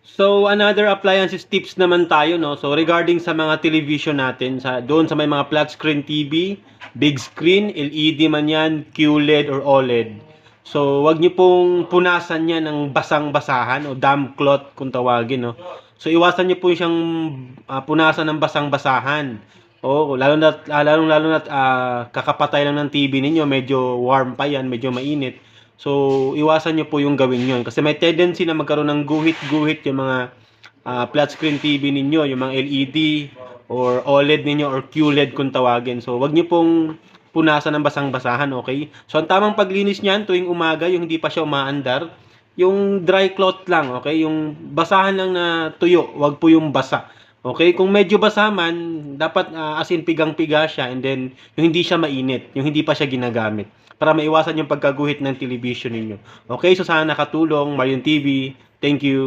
So, another appliances tips naman tayo, no? So, regarding sa mga television natin, doon sa may mga flat screen TV, big screen, LED man yan, QLED or OLED. So, wag niyo pong punasan yan ng basang-basahan o damp cloth kung tawagin, no? So, iwasan niyo po siyang punasan ng basang-basahan. O, lalo na kakapatay lang ng TV ninyo, medyo warm pa yan, medyo mainit. So, iwasan nyo po yung gawin yon kasi may tendency na magkaroon ng guhit-guhit yung mga flat screen TV ninyo, yung mga LED or OLED ninyo or QLED kung tawagin. So, wag nyo pong punasan ng basang-basahan, okay? So, ang tamang paglinis niyan tuwing umaga, yung hindi pa siya umaandar, yung dry cloth lang, okay? Yung basahan lang na tuyo, wag po yung basa. Okay, kung medyo basa man, dapat as in pigang-piga siya and then yung hindi siya mainit, yung hindi pa siya ginagamit para maiwasan yung pagkaguhit ng television ninyo. Okay, so sana nakatulong, Marion TV. Thank you.